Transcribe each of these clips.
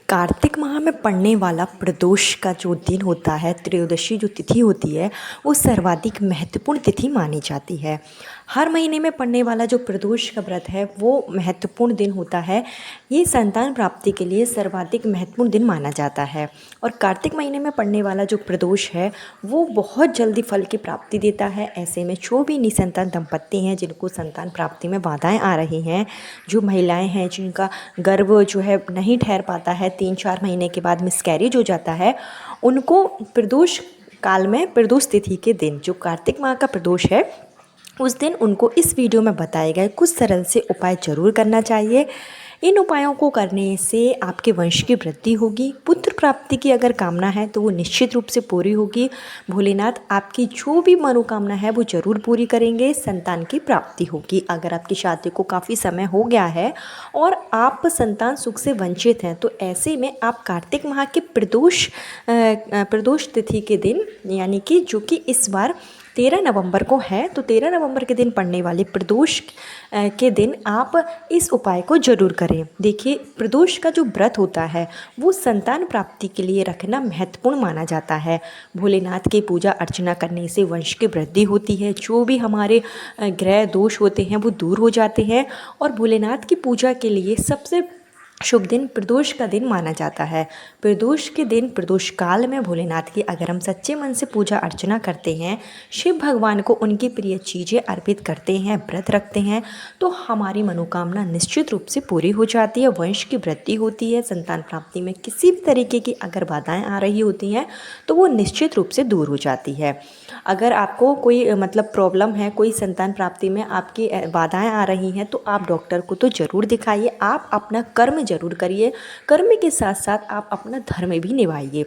कार्तिक माह में पड़ने वाला प्रदोष का जो दिन होता है, त्रयोदशी जो तिथि होती है, वो सर्वाधिक महत्वपूर्ण तिथि मानी जाती है। हर महीने में पड़ने वाला जो प्रदोष का व्रत है वो महत्वपूर्ण दिन होता है। ये संतान प्राप्ति के लिए सर्वाधिक महत्वपूर्ण दिन माना जाता है। और कार्तिक महीने में पड़ने वाला जो प्रदोष है वो बहुत जल्दी फल की प्राप्ति देता है। ऐसे में जो भी निसंतान दंपत्ति हैं जिनको संतान प्राप्ति में बाधाएं आ रही हैं, जो महिलाएं हैं जिनका गर्भ जो है नहीं ठहर पाता है, 3-4 महीने के बाद मिसकैरेज हो जाता है, उनको प्रदोष काल में प्रदोष तिथि के दिन जो कार्तिक माह का प्रदोष है उस दिन उनको इस वीडियो में बताए गए कुछ सरल से उपाय जरूर करना चाहिए। इन उपायों को करने से आपके वंश की वृद्धि होगी। पुत्र प्राप्ति की अगर कामना है तो वो निश्चित रूप से पूरी होगी। भोलेनाथ आपकी जो भी मनोकामना है वो ज़रूर पूरी करेंगे। संतान की प्राप्ति होगी। अगर आपकी शादी को काफ़ी समय हो गया है और आप संतान सुख से वंचित हैं तो ऐसे में आप कार्तिक माह के प्रदोष तिथि के दिन, यानी कि जो कि इस बार 13 नवंबर को है, तो 13 नवंबर के दिन पड़ने वाले प्रदोष के दिन आप इस उपाय को जरूर करें। देखिए, प्रदोष का जो व्रत होता है वो संतान प्राप्ति के लिए रखना महत्वपूर्ण माना जाता है। भोलेनाथ की पूजा अर्चना करने से वंश की वृद्धि होती है। जो भी हमारे ग्रह दोष होते हैं वो दूर हो जाते हैं। और भोलेनाथ की पूजा के लिए सबसे शुभ दिन प्रदोष का दिन माना जाता है। प्रदोष के दिन, प्रदोष काल में भोलेनाथ की अगर हम सच्चे मन से पूजा अर्चना करते हैं, शिव भगवान को उनकी प्रिय चीज़ें अर्पित करते हैं, व्रत रखते हैं, तो हमारी मनोकामना निश्चित रूप से पूरी हो जाती है। वंश की वृद्धि होती है। संतान प्राप्ति में किसी भी तरीके की अगर बाधाएं आ रही होती हैं तो वो निश्चित रूप से दूर हो जाती है। अगर आपको कोई प्रॉब्लम है, कोई संतान प्राप्ति में आपकी बाधाएं आ रही हैं, तो आप डॉक्टर को तो ज़रूर दिखाइए। आप अपना कर्म जरूर करिए। कर्म के साथ साथ आप अपना धर्म भी निभाइए।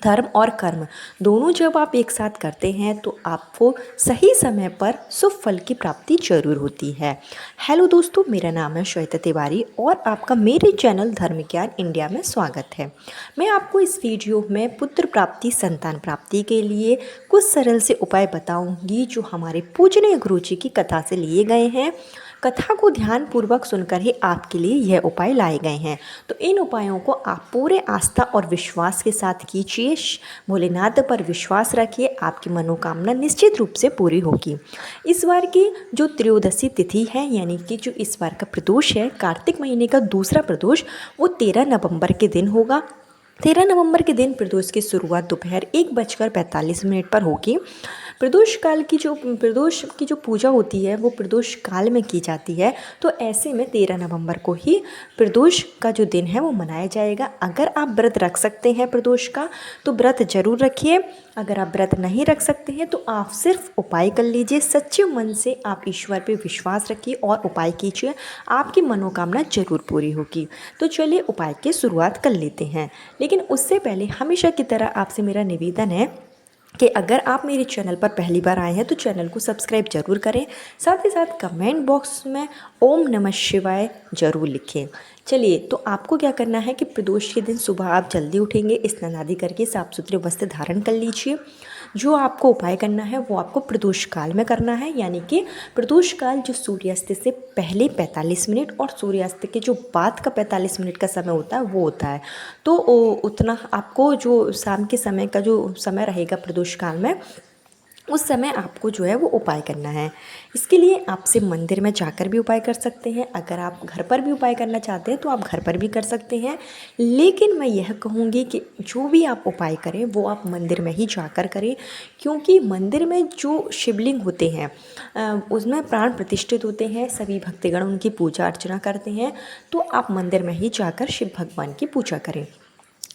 धर्म और कर्म दोनों जब आप एक साथ करते हैं तो आपको सही समय पर शुभ फल की प्राप्ति जरूर होती है। हेलो दोस्तों, मेरा नाम है श्वेता तिवारी और आपका मेरे चैनल धर्म ज्ञान इंडिया में स्वागत है। मैं आपको इस वीडियो में पुत्र प्राप्ति, संतान प्राप्ति के लिए कुछ सरल से उपाय बताऊंगी जो हमारे पूजनीय गुरु जी की कथा से लिए गए हैं। कथा को ध्यानपूर्वक सुनकर ही आपके लिए यह उपाय लाए गए हैं। तो इन उपायों को आप पूरे आस्था और विश्वास के साथ कीजिए। भोलेनाथ पर विश्वास रखिए, आपकी मनोकामना निश्चित रूप से पूरी होगी। इस बार की जो त्रयोदशी तिथि है, यानी कि जो इस बार का प्रदोष है, कार्तिक महीने का दूसरा प्रदोष, वो 13 नवंबर के दिन होगा। 13 नवंबर के दिन प्रदोष की शुरुआत दोपहर 1:45 पर होगी। प्रदोष की जो पूजा होती है वो प्रदोष काल में की जाती है। तो ऐसे में 13 नवंबर को ही प्रदोष का जो दिन है वो मनाया जाएगा। अगर आप व्रत रख सकते हैं प्रदोष का तो व्रत जरूर रखिए। अगर आप व्रत नहीं रख सकते हैं तो आप सिर्फ उपाय कर लीजिए। सच्चे मन से आप ईश्वर पे विश्वास रखिए और उपाय कीजिए, आपकी मनोकामना जरूर पूरी होगी। तो चलिए उपाय की शुरुआत कर लेते हैं। लेकिन उससे पहले हमेशा की तरह आपसे मेरा निवेदन है कि अगर आप मेरे चैनल पर पहली बार आए हैं तो चैनल को सब्सक्राइब जरूर करें। साथ ही साथ कमेंट बॉक्स में ओम नमः शिवाय जरूर लिखें। चलिए, तो आपको क्या करना है कि प्रदोष के दिन सुबह आप जल्दी उठेंगे, स्नान आदि करके साफ सुथरे वस्त्र धारण कर लीजिए। जो आपको उपाय करना है वो आपको प्रदोष काल में करना है, यानी कि प्रदोष काल जो सूर्यास्त से पहले 45 मिनट और सूर्यास्त के जो बाद का 45 मिनट का समय होता है वो होता है। तो उतना आपको जो शाम के समय का जो समय रहेगा प्रदोष काल में, उस समय आपको जो है वो उपाय करना है। इसके लिए आपसे मंदिर में जाकर भी उपाय कर सकते हैं। अगर आप घर पर भी उपाय करना चाहते हैं तो आप घर पर भी कर सकते हैं। लेकिन मैं यह कहूँगी कि जो भी आप उपाय करें वो आप मंदिर में ही जाकर करें, क्योंकि मंदिर में जो शिवलिंग होते हैं उसमें प्राण प्रतिष्ठित होते हैं। सभी भक्तगण उनकी पूजा अर्चना करते हैं। तो आप मंदिर में ही जाकर शिव भगवान की पूजा करें।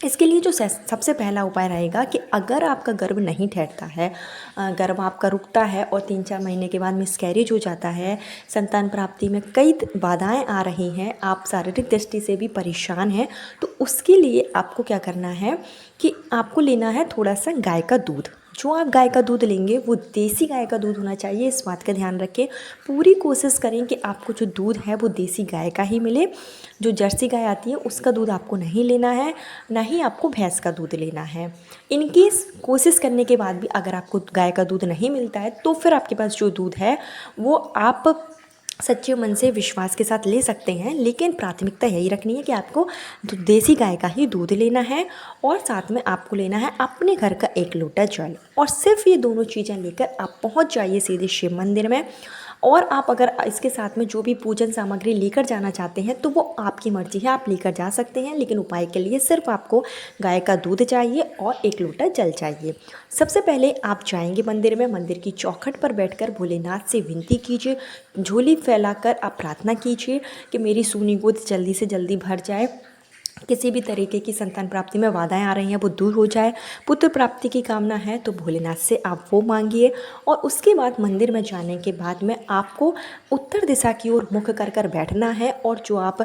इसके लिए जो सबसे पहला उपाय रहेगा कि अगर आपका गर्भ नहीं ठहरता है, गर्भ आपका रुकता है और 3-4 महीने के बाद मिसकैरेज हो जाता है, संतान प्राप्ति में कई बाधाएं आ रही हैं, आप शारीरिक दृष्टि से भी परेशान हैं, तो उसके लिए आपको क्या करना है कि आपको लेना है थोड़ा सा गाय का दूध। जो आप गाय का दूध लेंगे वो देसी गाय का दूध होना चाहिए। इस बात का ध्यान रखें। पूरी कोशिश करें कि आपको जो दूध है वो देसी गाय का ही मिले। जो जर्सी गाय आती है उसका दूध आपको नहीं लेना है, ना ही आपको भैंस का दूध लेना है। इनकेस कोशिश करने के बाद भी अगर आपको गाय का दूध नहीं मिलता है तो फिर आपके पास जो दूध है वो आप सच्चे मन से विश्वास के साथ ले सकते हैं, लेकिन प्राथमिकता यही रखनी है कि आपको देसी गाय का ही दूध लेना है और साथ में आपको लेना है अपने घर का 1 लोटा जल। और सिर्फ ये दोनों चीज़ें लेकर आप पहुंच जाइए सीधे शिव मंदिर में। और आप अगर इसके साथ में जो भी पूजन सामग्री लेकर जाना चाहते हैं तो वो आपकी मर्ज़ी है, आप लेकर जा सकते हैं, लेकिन उपाय के लिए सिर्फ आपको गाय का दूध चाहिए और 1 लोटा जल चाहिए। सबसे पहले आप जाएंगे मंदिर में, मंदिर की चौखट पर बैठकर भोलेनाथ से विनती कीजिए, झोली फैलाकर आप प्रार्थना कीजिए कि मेरी सूनी गोद जल्दी से जल्दी भर जाए, किसी भी तरीके की संतान प्राप्ति में बाधाएं आ रही हैं वो दूर हो जाए, पुत्र प्राप्ति की कामना है तो भोलेनाथ से आप वो मांगिए। और उसके बाद मंदिर में जाने के बाद में आपको उत्तर दिशा की ओर मुख कर कर बैठना है और जो आप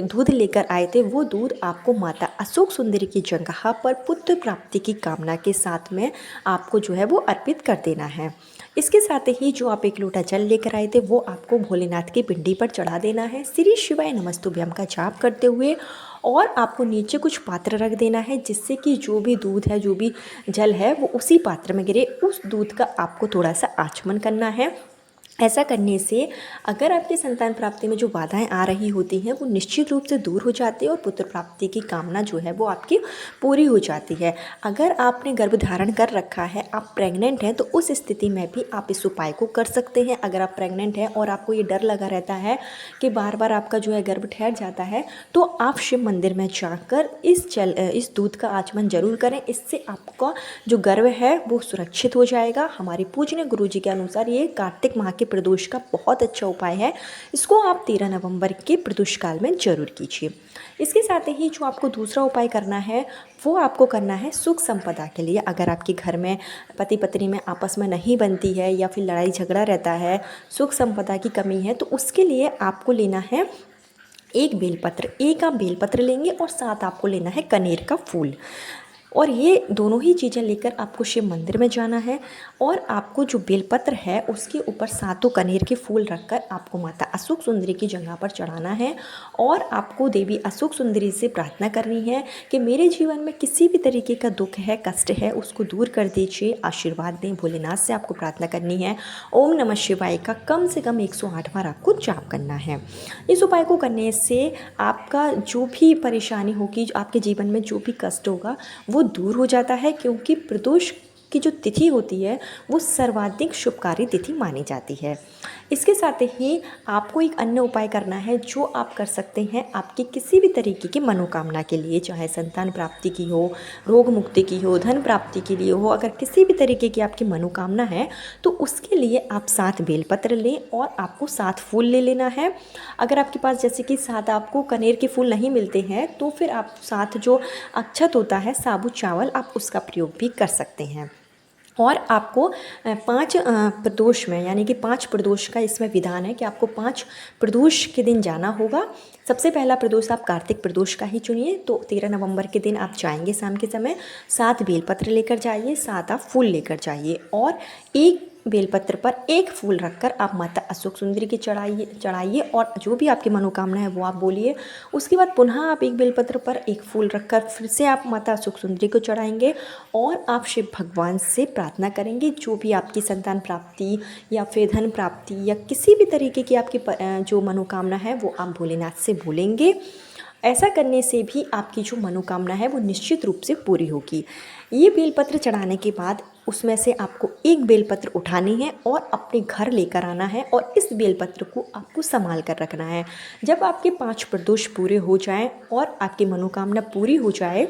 दूध लेकर आए थे वो दूध आपको माता अशोक सुंदरी की जगह पर पुत्र प्राप्ति की कामना के साथ में आपको जो है वो अर्पित कर देना है। इसके साथ ही जो आप 1 लोटा जल लेकर आए थे वो आपको भोलेनाथ की पिंडी पर चढ़ा देना है, श्री शिवाय नमस्तुभ्यम का जाप करते हुए। और आपको नीचे कुछ पात्र रख देना है जिससे कि जो भी दूध है, जो भी जल है वो उसी पात्र में गिरे। उस दूध का आपको थोड़ा सा आचमन करना है। ऐसा करने से अगर आपकी संतान प्राप्ति में जो बाधाएं आ रही होती हैं वो निश्चित रूप से दूर हो जाती है और पुत्र प्राप्ति की कामना जो है वो आपकी पूरी हो जाती है। अगर आपने गर्भ धारण कर रखा है, आप प्रेग्नेंट हैं, तो उस स्थिति में भी आप इस उपाय को कर सकते हैं। अगर आप प्रेग्नेंट हैं और आपको ये डर लगा रहता है कि बार बार आपका जो है गर्भ ठहर जाता है, तो आप शिव मंदिर में जाकर इस दूध का आचमन जरूर करें। इससे आपका जो गर्भ है वो सुरक्षित हो जाएगा। हमारे पूजनीय गुरु जी के अनुसार ये कार्तिक माह के प्रदोष का बहुत अच्छा उपाय है। इसको आप 13 नवंबर के प्रदोष काल में जरूर कीजिए। इसके साथ ही जो आपको दूसरा उपाय करना है वो आपको करना है सुख संपदा के लिए। अगर आपके घर में पति पत्नी में आपस में नहीं बनती है या फिर लड़ाई झगड़ा रहता है, सुख संपदा की कमी है, तो उसके लिए आपको लेना है एक आप बेलपत्र लेंगे और साथ आपको लेना है कनेर का फूल। और ये दोनों ही चीज़ें लेकर आपको शिव मंदिर में जाना है और आपको जो बेलपत्र है उसके ऊपर 7 कनेर के फूल रखकर आपको माता अशोक सुंदरी की जगह पर चढ़ाना है। और आपको देवी अशोक सुंदरी से प्रार्थना करनी है कि मेरे जीवन में किसी भी तरीके का दुख है, कष्ट है, उसको दूर कर दीजिए, आशीर्वाद दें। भोलेनाथ से आपको प्रार्थना करनी है। ओम नमः शिवाय का कम से कम 108 बार आपको जाप करना है। इस उपाय को करने से आपका जो भी परेशानी होगी, आपके जीवन में जो भी कष्ट होगा वो दूर हो जाता है, क्योंकि प्रदोष की जो तिथि होती है वो सर्वाधिक शुभकारी तिथि मानी जाती है। इसके साथ ही आपको एक अन्य उपाय करना है जो आप कर सकते हैं आपकी किसी भी तरीके की मनोकामना के लिए, चाहे संतान प्राप्ति की हो, रोग मुक्ति की हो, धन प्राप्ति के लिए हो। अगर किसी भी तरीके की आपकी मनोकामना है तो उसके लिए आप 7 बेलपत्र लें और आपको 7 फूल ले लेना है। अगर आपके पास जैसे कि 7 आपको कनेर के फूल नहीं मिलते हैं तो फिर आप 7 जो अक्षत होता है, साबुत चावल, आप उसका प्रयोग भी कर सकते हैं। और आपको 5 प्रदोष में, यानी कि 5 प्रदोष का इसमें विधान है कि आपको 5 प्रदोष के दिन जाना होगा। सबसे पहला प्रदोष आप कार्तिक प्रदोष का ही चुनिए। तो 13 नवंबर के दिन आप जाएंगे शाम के समय, 7 बेलपत्र लेकर जाइए, 7 आप फूल लेकर जाइए और एक बेलपत्र पर 1 फूल रखकर आप माता अशोक सुंदरी की चढ़ाइए और जो भी आपकी मनोकामना है वो आप बोलिए। उसके बाद पुनः आप 1 बेलपत्र पर 1 फूल रखकर फिर से आप माता अशोक सुंदरी को चढ़ाएंगे और आप शिव भगवान से प्रार्थना करेंगे जो भी आपकी संतान प्राप्ति या फिर धन प्राप्ति या किसी भी तरीके की आपकी जो मनोकामना है वो आप भोलेनाथ से बोलेंगे। ऐसा करने से भी आपकी जो मनोकामना है वो निश्चित रूप से पूरी होगी। ये बेलपत्र चढ़ाने के बाद उसमें से आपको 1 बेलपत्र उठानी है और अपने घर लेकर आना है और इस बेलपत्र को आपको संभाल कर रखना है। जब आपके 5 प्रदोष पूरे हो जाएं और आपकी मनोकामना पूरी हो जाए,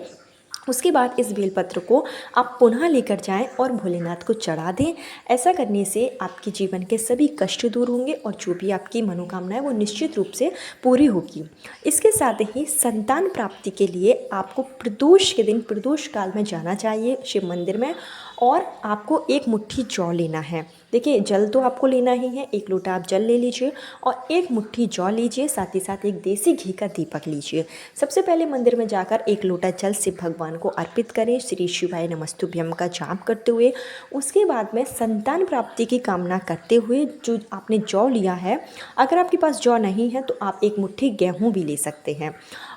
उसके बाद इस बेलपत्र को आप पुनः लेकर जाएं और भोलेनाथ को चढ़ा दें। ऐसा करने से आपके जीवन के सभी कष्ट दूर होंगे और जो भी आपकी मनोकामना है वो निश्चित रूप से पूरी होगी। इसके साथ ही संतान प्राप्ति के लिए आपको प्रदोष के दिन, प्रदोष काल में जाना चाहिए शिव मंदिर में और आपको 1 मुट्ठी जौ लेना है। देखिए, जल तो आपको लेना ही है, 1 लोटा आप जल ले लीजिए और 1 मुट्ठी जौ लीजिए, साथ ही साथ 1 देसी घी का दीपक लीजिए। सबसे पहले मंदिर में जाकर 1 लोटा जल शिव भगवान को अर्पित करें, श्री शिवाय नमस्तुभ्यम का जाप करते हुए। उसके बाद में संतान प्राप्ति की कामना करते हुए जो आपने जौ लिया है, अगर आपके पास जौ नहीं है तो आप 1 मुट्ठी गेहूँ भी ले सकते हैं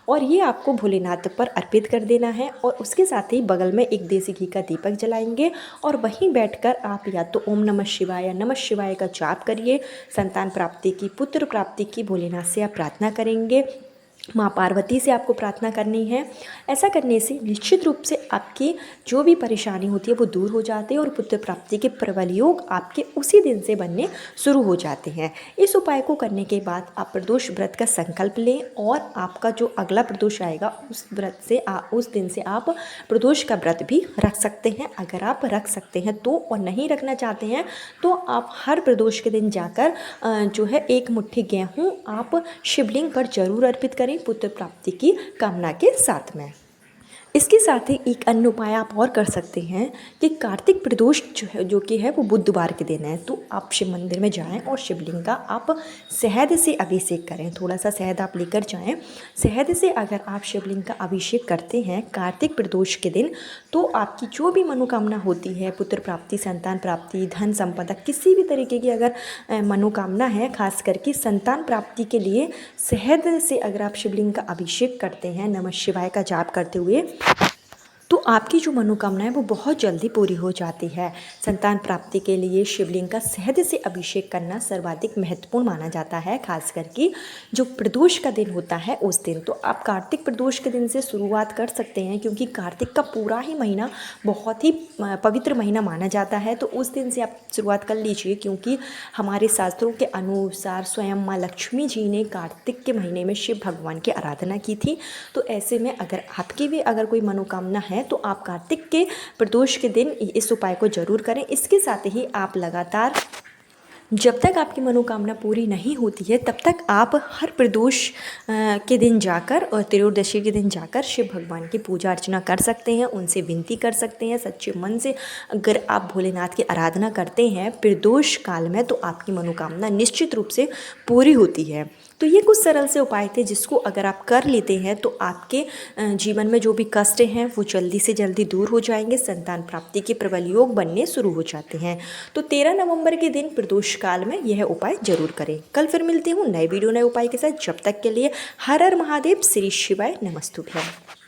और ये आपको भोलेनाथ पर अर्पित कर देना है। और उसके साथ ही बगल में एक देसी घी का दीपक जलाएंगे और वहीं बैठकर आप या तो ओम नमः शिवाय या नमः शिवाय का जाप करिए। संतान प्राप्ति की, पुत्र प्राप्ति की भोलेनाथ से आप प्रार्थना करेंगे। माँ पार्वती से आपको प्रार्थना करनी है। ऐसा करने से निश्चित रूप से आपकी जो भी परेशानी होती है वो दूर हो जाती है और पुत्र प्राप्ति के प्रबल योग आपके उसी दिन से बनने शुरू हो जाते हैं। इस उपाय को करने के बाद आप प्रदोष व्रत का संकल्प लें और आपका जो अगला प्रदोष आएगा उस दिन से आप प्रदोष का व्रत भी रख सकते हैं। अगर आप रख सकते हैं तो, और नहीं रखना चाहते हैं तो आप हर प्रदोष के दिन जाकर जो है 1 मुट्ठी गेहूँ आप शिवलिंग पर जरूर अर्पित करें पुत्र प्राप्ति की कामना के साथ में। इसके साथ ही एक अन्य उपाय आप और कर सकते हैं कि कार्तिक प्रदोष जो कि है वो बुधवार के दिन है, तो आप शिव मंदिर में जाएं और शिवलिंग का आप शहद से अभिषेक करें। थोड़ा सा शहद आप लेकर जाएं। शहद से अगर आप शिवलिंग का अभिषेक करते हैं कार्तिक प्रदोष के दिन तो आपकी जो भी मनोकामना होती है, पुत्र प्राप्ति, संतान प्राप्ति, धन संपदा, किसी भी तरीके की अगर मनोकामना है, खास करके संतान प्राप्ति के लिए शहद से अगर आप शिवलिंग का अभिषेक करते हैं नमः शिवाय का जाप करते हुए, तो आपकी जो मनोकामना है वो बहुत जल्दी पूरी हो जाती है। संतान प्राप्ति के लिए शिवलिंग का शहद से अभिषेक करना सर्वाधिक महत्वपूर्ण माना जाता है, खास करके जो प्रदोष का दिन होता है उस दिन। तो आप कार्तिक प्रदोष के दिन से शुरुआत कर सकते हैं, क्योंकि कार्तिक का पूरा ही महीना बहुत ही पवित्र महीना माना जाता है। तो उस दिन से आप शुरुआत कर लीजिए, क्योंकि हमारे शास्त्रों के अनुसार स्वयं माँ लक्ष्मी जी ने कार्तिक के महीने में शिव भगवान की आराधना की थी। तो ऐसे में अगर आपकी भी अगर कोई मनोकामना है तो आप कार्तिक के प्रदोष के दिन इस उपाय को जरूर करें। इसके साथ ही आप लगातार जब तक आपकी मनोकामना पूरी नहीं होती है तब तक आप हर प्रदोष के दिन जाकर और त्रयोदशी के दिन जाकर शिव भगवान की पूजा अर्चना कर सकते हैं, उनसे विनती कर सकते हैं सच्चे मन से। अगर आप भोलेनाथ की आराधना करते हैं प्रदोष काल में तो आपकी मनोकामना निश्चित रूप से पूरी होती है। तो ये कुछ सरल से उपाय थे जिसको अगर आप कर लेते हैं तो आपके जीवन में जो भी कष्ट हैं वो जल्दी से जल्दी दूर हो जाएंगे। संतान प्राप्ति के प्रबल योग बनने शुरू हो जाते हैं। तो 13 नवंबर के दिन प्रदोष काल में यह उपाय जरूर करें। कल फिर मिलती हूँ नए वीडियो नए उपाय के साथ। जब तक के लिए हर हर महादेव, श्री शिवाय, नमस्तुभ्यं।